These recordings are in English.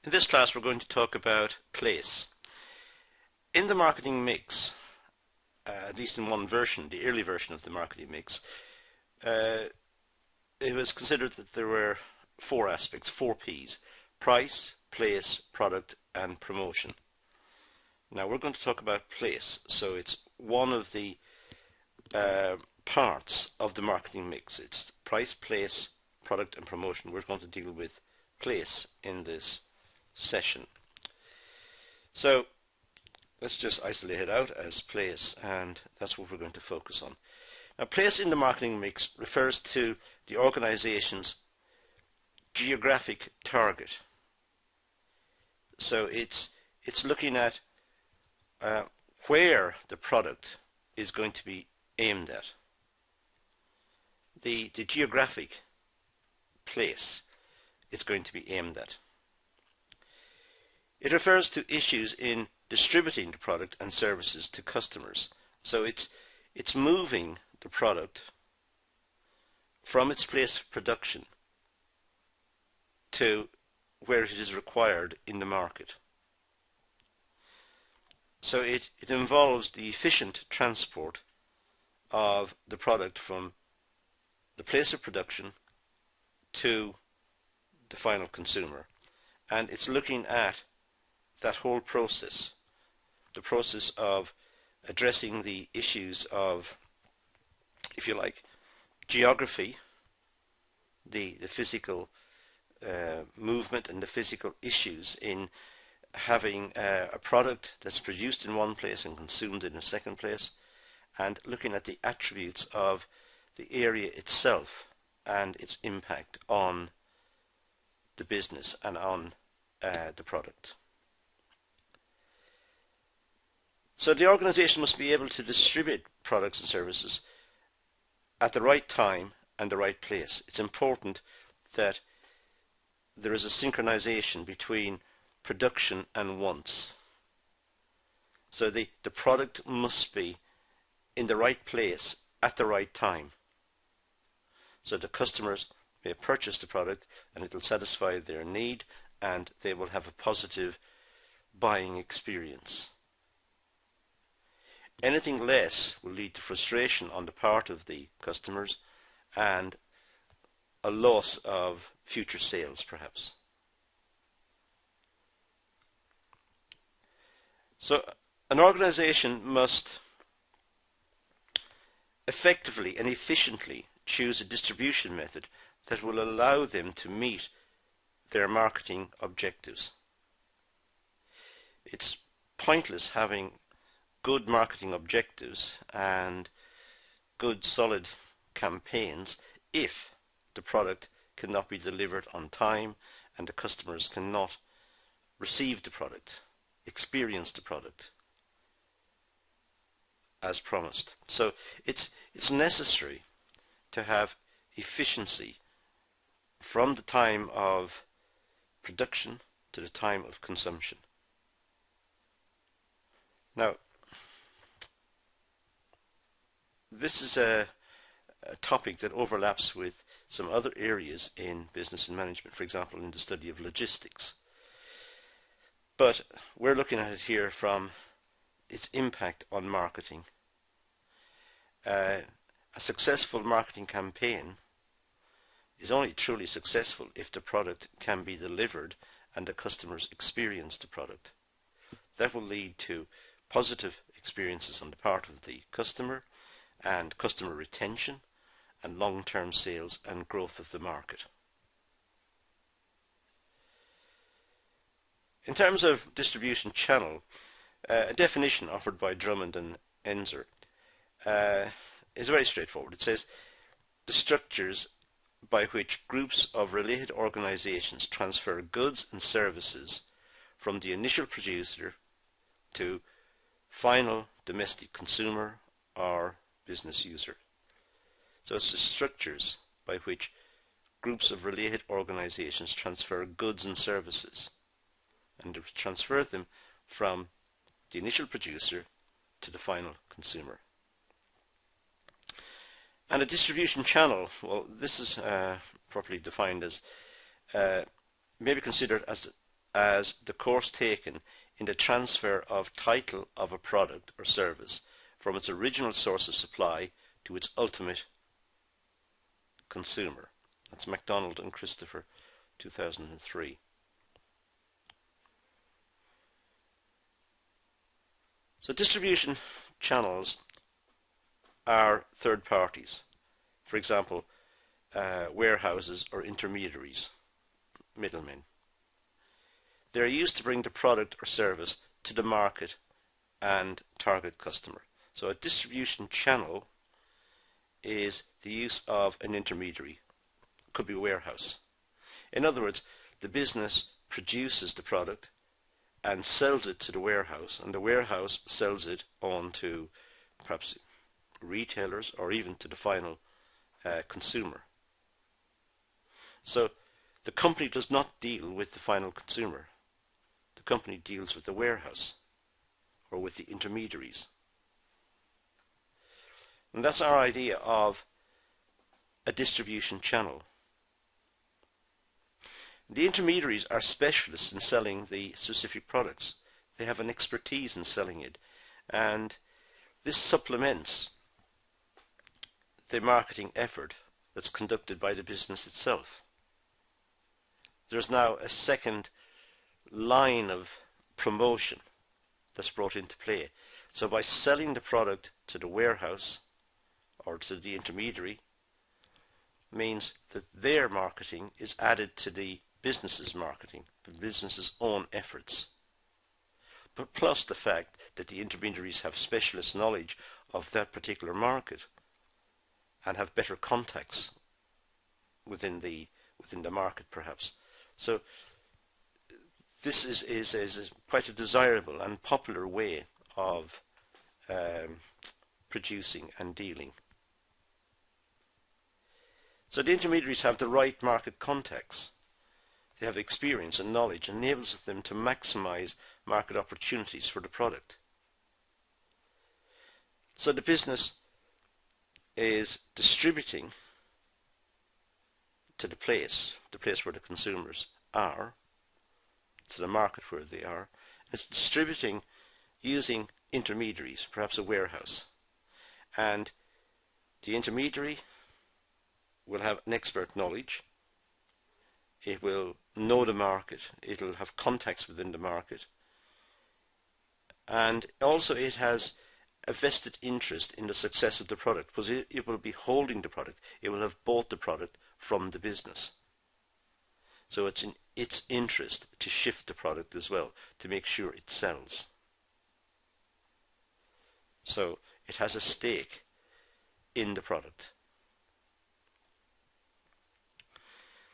In this class we're going to talk about place. In the marketing mix, at least in one version, the early version of the marketing mix, it was considered that there were four aspects, 4 P's: price, place, product and promotion. Now we're going to talk about place, so it's one of the parts of the marketing mix. It's price, place, product and promotion. We're going to deal with place in this session. So let's just isolate it out as place, and that's what we're going to focus on. Now, place in the marketing mix refers to the organization's geographic target. So it's looking at where the product is going to be aimed at. The geographic place it's going to be aimed at. It refers to issues in distributing the product and services to customers. So it's moving the product from its place of production to where it is required in the market. So it involves the efficient transport of the product from the place of production to the final consumer. And it's looking at that whole process, the process of addressing the issues of, if you like, geography, the physical movement and the physical issues in having a product that's produced in one place and consumed in a second place, and looking at the attributes of the area itself and its impact on the business and on the product. So the organization must be able to distribute products and services at the right time and the right place. It's important that there is a synchronization between production and wants. So the product must be in the right place at the right time. So the customers may purchase the product and it will satisfy their need and they will have a positive buying experience. Anything less will lead to frustration on the part of the customers and a loss of future sales, perhaps. So an organization must effectively and efficiently choose a distribution method that will allow them to meet their marketing objectives. It's pointless having good marketing objectives and good solid campaigns if the product cannot be delivered on time and the customers cannot receive the product, experience the product as promised. So it's necessary to have efficiency from the time of production to the time of consumption. Now, this is a topic that overlaps with some other areas in business and management, for example in the study of logistics. But we're looking at it here from its impact on marketing. A successful marketing campaign is only truly successful if the product can be delivered and the customers experience the product. That will lead to positive experiences on the part of the customer and customer retention and long-term sales and growth of the market. In terms of distribution channel, a definition offered by Drummond and Enzer is very straightforward. It says the structures by which groups of related organizations transfer goods and services from the initial producer to final domestic consumer or business user. So it's the structures by which groups of related organizations transfer goods and services and transfer them from the initial producer to the final consumer. And a distribution channel, well, this is properly defined as may be considered as as the course taken in the transfer of title of a product or service from its original source of supply to its ultimate consumer. That's MacDonald and Christopher, 2003. So distribution channels are third parties. For example, warehouses or intermediaries, middlemen. They are used to bring the product or service to the market and target customer. So a distribution channel is the use of an intermediary. It could be a warehouse. In other words, the business produces the product and sells it to the warehouse, and the warehouse sells it on to perhaps retailers or even to the final consumer. So the company does not deal with the final consumer. The company deals with the warehouse or with the intermediaries. And that's our idea of a distribution channel. The intermediaries are specialists in selling the specific products. They have an expertise in selling it, and this supplements the marketing effort that's conducted by the business itself. There's now a second line of promotion that's brought into play. So by selling the product to the warehouse or to the intermediary means that their marketing is added to the business's marketing, the business's own efforts. But plus the fact that the intermediaries have specialist knowledge of that particular market and have better contacts within the market perhaps. So this is quite a desirable and popular way of producing and dealing. So the intermediaries have the right market contacts. They have experience and knowledge, and enables them to maximize market opportunities for the product. So the business is distributing to the place where the consumers are, to the market where they are. It's distributing using intermediaries, perhaps a warehouse. And the intermediary will have an expert knowledge. It will know the market. It will have contacts within the market. And also it has a vested interest in the success of the product, because it will be holding the product. It will have bought the product from the business. So it's in its interest to shift the product as well, to make sure it sells. So it has a stake in the product.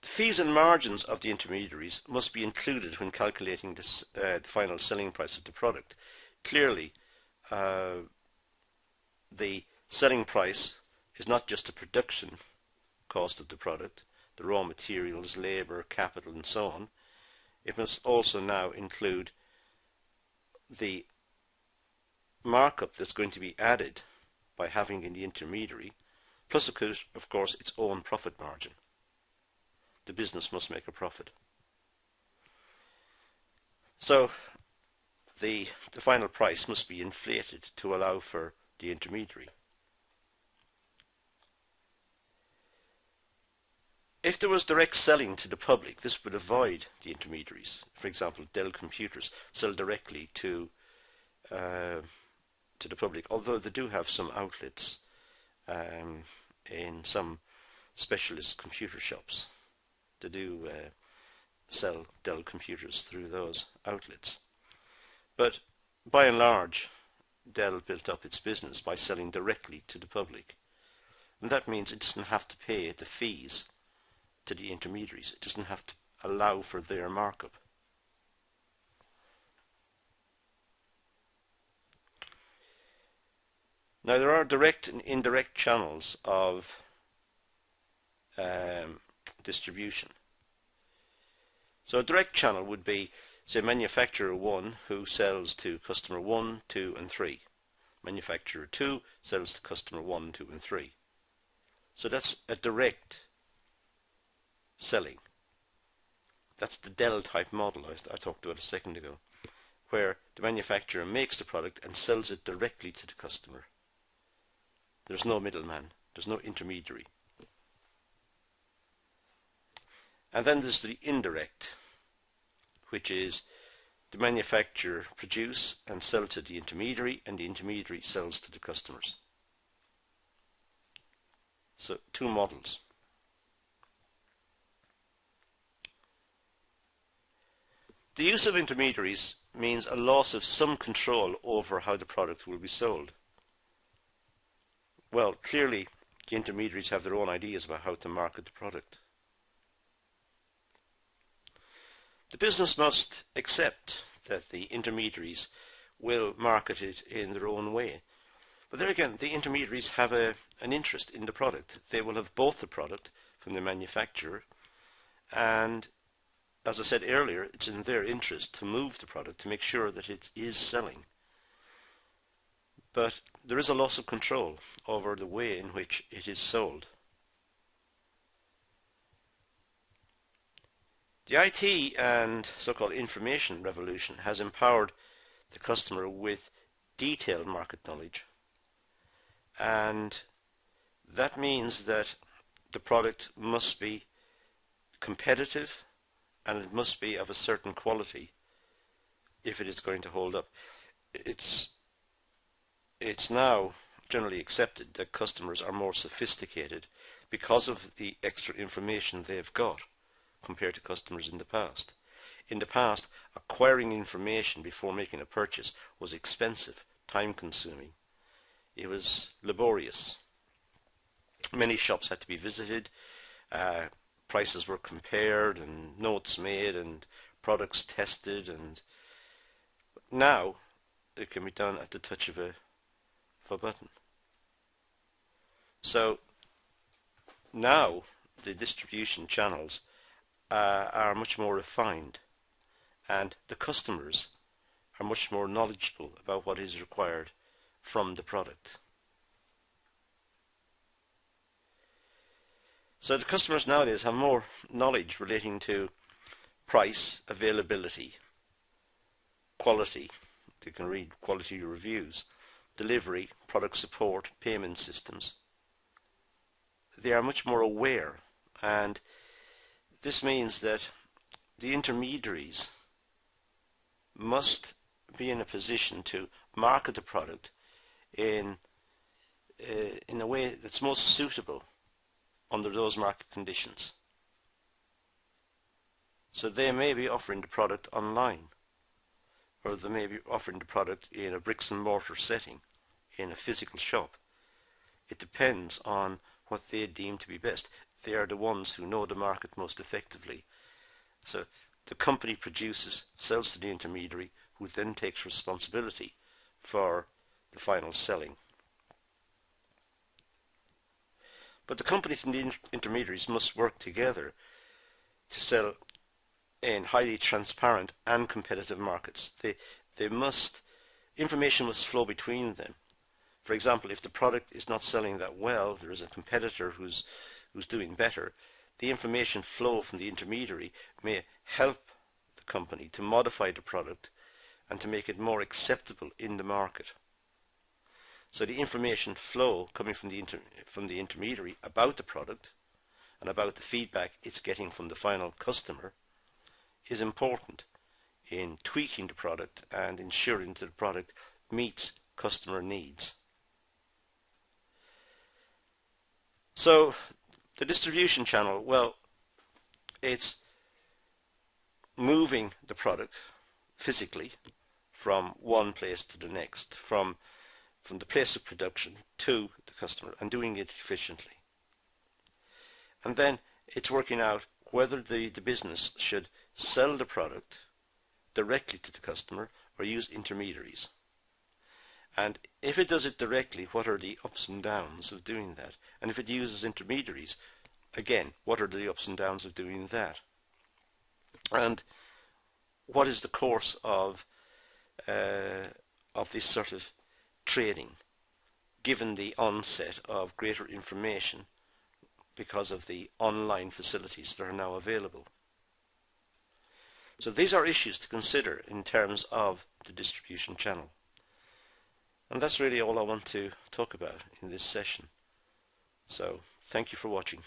The fees and margins of the intermediaries must be included when calculating this, the final selling price of the product. Clearly, the selling price is not just the production cost of the product, the raw materials, labour, capital and so on. It must also now include the markup that's going to be added by having in the intermediary, plus of course its own profit margin. The business must make a profit. So the final price must be inflated to allow for the intermediary. If there was direct selling to the public, this would avoid the intermediaries. For example, Dell computers sell directly to the public, although they do have some outlets in some specialist computer shops. They do sell Dell computers through those outlets. But by and large, Dell built up its business by selling directly to the public. And that means it doesn't have to pay the fees to the intermediaries. It doesn't have to allow for their markup. Now there are direct and indirect channels of distribution. So a direct channel would be, say, manufacturer 1 who sells to customer 1, 2 and 3. Manufacturer 2 sells to customer 1, 2 and 3. So that's a direct selling. That's the Dell type model I talked about a second ago, where the manufacturer makes the product and sells it directly to the customer. There's no middleman, there's no intermediary. And then there's the indirect, which is the manufacturer produce and sell to the intermediary, and the intermediary sells to the customers. So two models. The use of intermediaries means a loss of some control over how the product will be sold. Well, clearly the intermediaries have their own ideas about how to market the product. The business must accept that the intermediaries will market it in their own way. But there again, the intermediaries have an interest in the product. They will have both the product from the manufacturer, and as I said earlier, it's in their interest to move the product to make sure that it is selling. But there is a loss of control over the way in which it is sold. The IT and so-called information revolution has empowered the customer with detailed market knowledge, and that means that the product must be competitive and it must be of a certain quality if it is going to hold up. It's now generally accepted that customers are more sophisticated because of the extra information they've got compared to customers in the past. In the past, acquiring information before making a purchase was expensive, time-consuming. It was laborious. Many shops had to be visited, prices were compared and notes made and products tested, and now it can be done at the touch of a button. So now the distribution channels are much more refined, and the customers are much more knowledgeable about what is required from the product. So the customers nowadays have more knowledge relating to price, availability, quality. They can read quality reviews, delivery, product support, payment systems. They are much more aware, and this means that the intermediaries must be in a position to market the product in a way that's most suitable under those market conditions. So they may be offering the product online, or they may be offering the product in a bricks and mortar setting, in a physical shop. It depends on what they deem to be best. They are the ones who know the market most effectively. So the company produces, sells to the intermediary, who then takes responsibility for the final selling. But the companies and the intermediaries must work together to sell in highly transparent and competitive markets. Information must flow between them. For example, if the product is not selling that well, there is a competitor who's doing better, the information flow from the intermediary may help the company to modify the product and to make it more acceptable in the market. So the information flow coming from the intermediary about the product and about the feedback it's getting from the final customer is important in tweaking the product and ensuring that the product meets customer needs. So the distribution channel, well, it's moving the product physically from one place to the next, from the place of production to the customer, and doing it efficiently. And then it's working out whether the business should sell the product directly to the customer or use intermediaries. And if it does it directly, what are the ups and downs of doing that? And if it uses intermediaries, again, what are the ups and downs of doing that? And what is the course of this sort of trading, given the onset of greater information because of the online facilities that are now available? So these are issues to consider in terms of the distribution channel. And that's really all I want to talk about in this session. So thank you for watching.